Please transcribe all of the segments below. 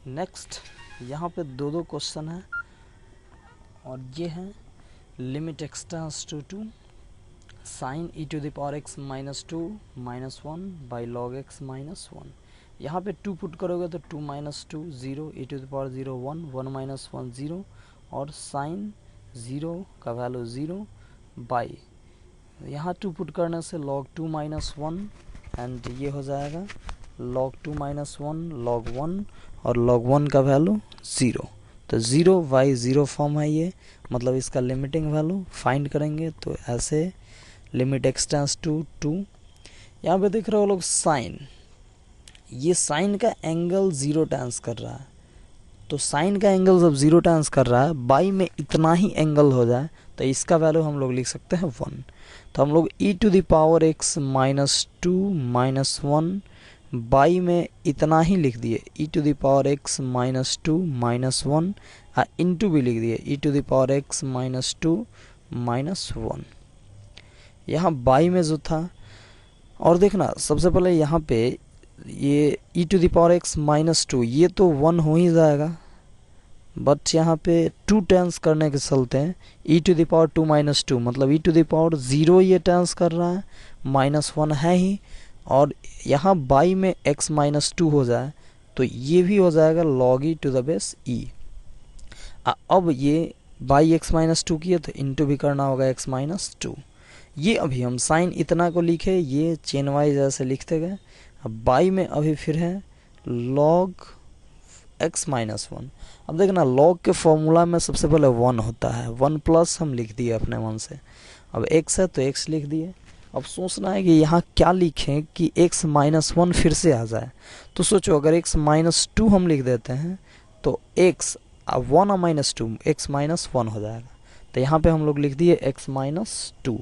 Next यहाँ पे दो क्वेश्चन है और ये है limit x tends to 2 sine e to the power x minus 2 minus 1 by log x minus 1। यहाँ पे 2 पुट करोगे तो 2 minus 2 0 e to the power 0 1 1 minus 1 0 और साइन 0 का वैल्यू 0 बाई यहाँ 2 पुट करने से log 2 माइनस 1 एंड ये हो जाएगा log 2 माइनस 1 log 1 और log 1 का वैल्यू 0। तो 0 बाई 0 फॉर्म है ये, मतलब इसका लिमिटिंग वैल्यू फाइंड करेंगे तो ऐसे लिमिट एक्स टेंड्स टू 2। यहाँ पे देख रहे हो लोग साइन, ये साइन का एंगल 0 टेंड्स कर रहा है, तो साइन का एंगल जब 0 टेंड्स कर रहा है बाई में इतना ही एंगल हो जाए तो इसका वैल्यू हम लोग लिख सकते हैं 1। तो हम लोग e to the power x minus 2 minus 1 by में इतना ही लिख दिए e to the power x minus 2 minus 1 into भी लिख दिए e to the power x minus 2 minus 1। यहाँ बाई में जो था, और देखना सबसे पहले यहाँ पे ये e to the power x minus 2 ये तो 1 हो ही जाएगा, बट यहाँ पे 2 टेंस करने के चलते हैं ई टू द पावर 2 माइनस 2 मतलब ई टू द पावर 0 ये टेंस कर रहा है, माइनस 1 है ही, और यहाँ बाई में x माइनस 2 हो जाए तो ये भी हो जाएगा log e to the base e। अब ये बाई x माइनस 2 किए तो इंटू भी करना होगा x माइनस 2। ये अभी हम साइन इतना को लिखे, ये चेन वाइज ऐसे लिखते गए। अब बाई में अभी फिर है log x माइनस 1। अब देखना log के फॉर्मूला में सबसे पहले 1 होता है, 1 प्लस हम लिख दिए अपने मन से। अब x है तो x लिख दिए। अब सोचना है कि यहाँ क्या लिखें कि x माइनस 1 फिर से आ जाए, तो सोचो अगर x माइनस 2 हम लिख देते हैं तो x 1 और माइनस 2 x माइनस 1 हो जाएगा। तो यहाँ पे हम लोग लिख दिए x माइनस 2।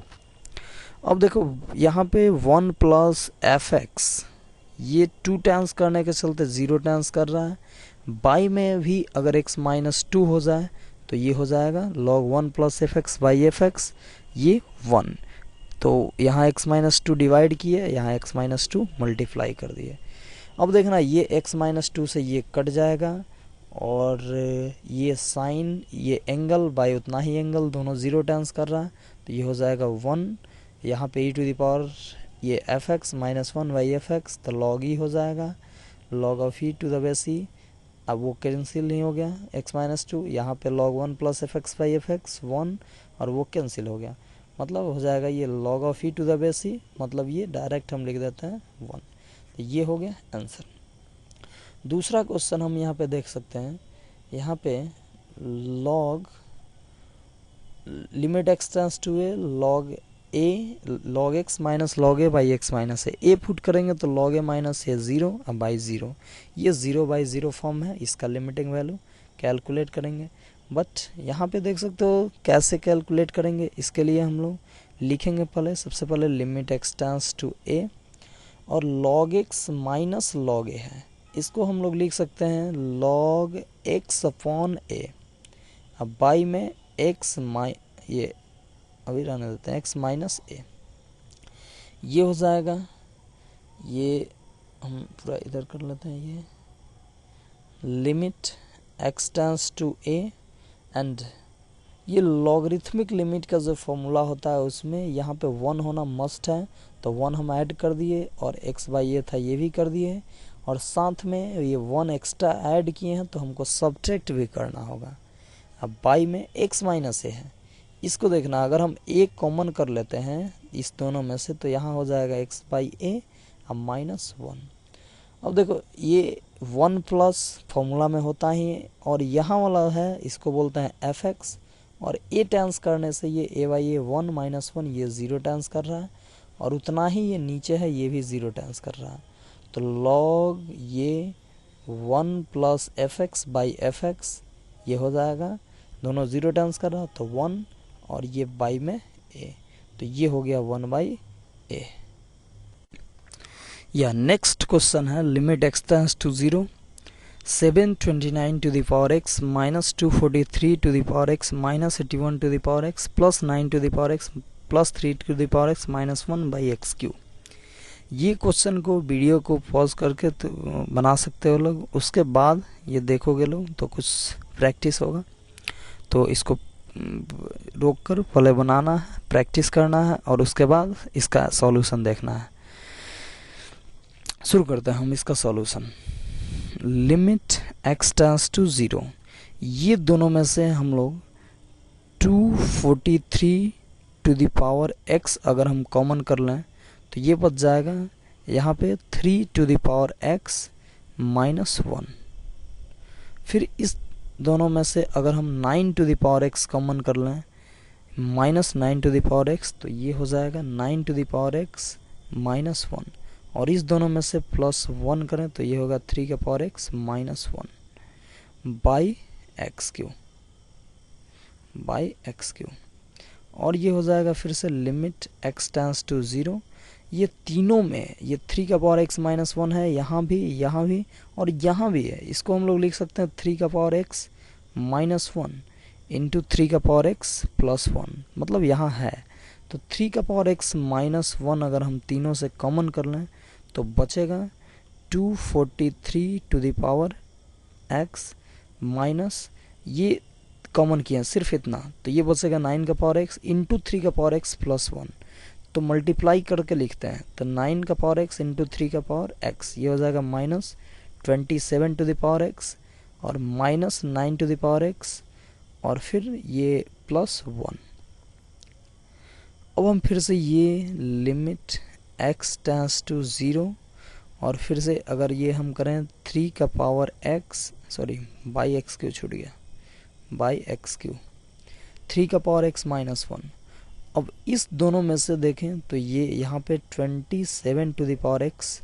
अब देखो यहाँ पे 1 प्लस एफ एक्स, ये 2 टेंस करने के चलते 0 टेंस कर रहा है। बाई में भी अगर x माइनस 2 हो जाए तो ये हो जाएगा log 1 plus F x by f x, ये 1। तो यहाँ x माइनस 2 डिवाइड किए, यहाँ x माइनस 2 मल्टीप्लाई कर दिए। अब देखना ये x माइनस 2 से ये कट जाएगा और ये साइन ये एंगल बाई उतना ही एंगल, दोनों 0 टेंस कर रहा है तो ये हो जाएगा 1। यहाँ पे e टू द पावर ये f x minus 1 by f x तो log e हो जाएगा, log of e to the base e। अब वो कैंसिल नहीं हो गया x माइनस 2, यहाँ पे log 1 plus F x by f x 1 और वो कैंसिल हो गया, मतलब हो जाएगा ये log of e to the base e, मतलब ये डायरेक्ट हम लिख देते हैं 1। तो ये हो गया आंसर। दूसरा क्वेश्चन हम यहाँ पे देख सकते हैं, यहाँ पे log limit x tends to a log x minus log a by x minus a put करेंगे तो log a minus a 0 by 0, ये 0 बाई 0 फॉर्म है, इसका लिमिटिंग वैल्यू कैलकुलेट करेंगे। बट यहाँ पे देख सकते हो कैसे कैलकुलेट करेंगे, इसके लिए हम लोग लिखेंगे पहले सबसे पहले लिमिट एक्स टेंड्स टू ए और log x minus log a है, इसको हम लोग लिख सकते हैं log x अपॉन a। अब बाई में x ये अभी रहने देते हैं x माइनस a, ये हो जाएगा, ये हम पूरा इधर कर लेते हैं, ये limit x tends to a and ये लॉगरिथमिक लिमिट का जो फॉर्मूला होता है उसमें यहाँ पे 1 होना मस्ट है, तो 1 हम ऐड कर दिए और x बाई a था ये भी कर दिए और साथ में ये 1 एक्स्ट्रा ऐड किए हैं तो हमको सब्ट्रैक्ट भी करना होगा। अब बाई में x माइनस a है, इसको देखना अगर हम a कॉमन कर लेते हैं इस दोनों में से तो यहाँ हो जाएगा x बाई a अब माइनस 1। अब देखो ये 1 प्लस फॉर्मूला में होता ही और यहाँ वाला है इसको बोलते हैं एफ एक्स और a टेंस करने से ये a बाई a 1 माइनस 1 ये 0 टेंस कर रहा है और उतना ही ये नीचे है ये भी 0 टेंस कर रहा है, तो log ये 1 plus F x by f x ये हो जाएगा, दोनों 0 टेंस कर रहा है तो 1 और ये बाई में a, तो ये हो गया 1 बाई a। या नेक्स्ट क्वेश्चन है limit x tends to 0 729 to the power x minus 243 to the power x minus 81 to the power x plus 9 to the power x plus 3 to the power x minus 1 by x cube. ये क्वेश्चन को video को pause करके तो बना सकते हो लोग, उसके बाद ये देखोगे लोग तो कुछ प्रैक्टिस होगा। तो इसको रोक कर पहले बनाना है, प्रैक्टिस करना है और उसके बाद इसका सॉल्यूशन देखना है। शुरू करते हैं हम इसका solution. Limit x tends to 0, ये दोनों में से हम लोग 243 टू द पावर x अगर हम कॉमन कर लें तो ये बच जाएगा यहाँ पे 3 to the power x minus 1। फिर इस दोनों में से अगर हम 9 to the power x common कर लें minus 9 to the power x, तो ये हो जाएगा 9 to the power x minus 1। और इस दोनों में से प्लस 1 करें तो ये होगा 3 का power x minus 1 by x Q. और ये हो जाएगा फिर से लिमिट x टेंड्स टू 0, ये तीनों में ये 3 का पावर x माइनस 1 है, यहाँ भी और यहाँ भी है। इसको हम लोग लिख सकते हैं 3 का पावर x माइनस 1 इंटू 3 का पावर x प्लस 1, मतलब यहाँ है। तो 3 का पावर x माइनस 1 अगर हम तीनों से कॉमन कर लें तो बचेगा 243 to the power x minus, ये कॉमन किया सिर्फ इतना, तो ये बचेगा 9 का पावर x इंटू 3 का पावर x प्लस 1। तो मल्टीप्लाई करके लिखते हैं तो 9 का पावर x इंटू 3 का पावर x, ये हो जाएगा minus 27 to the power x और minus 9 to the power x और फिर ये प्लस 1। अब हम फिर से ये लिमिट x टेंड्स टू 0 और फिर से अगर ये हम करें 3 का power x by x Q छूट गया, बाई एक्स क्यू 3 का पावर x माइनस 1। अब इस दोनों में से देखें तो ये यहाँ पे 27 to the power x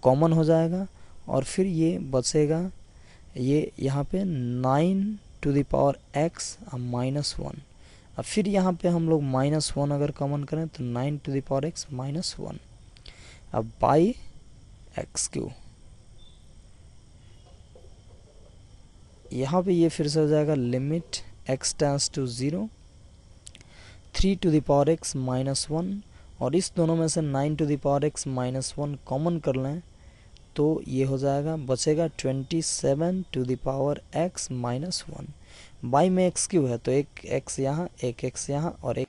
common हो जाएगा और फिर ये बचेगा ये यहाँ पे 9 to the power x minus 1। अब फिर यहाँ पे हम लोग माइनस 1 अगर कॉमन करें तो 9 to the power x minus 1 अब बाई एक्स क्यू। यहाँ पे ये फिर से हो जाएगा limit x tends to 0, 3 to the power x minus 1 और इस दोनों में से 9 to the power x minus 1 common कर लें तो ये हो जाएगा, बचेगा 27 to the power x minus 1 by में एक्स क्यू है तो एक x यहाँ, एक x यहाँ और एक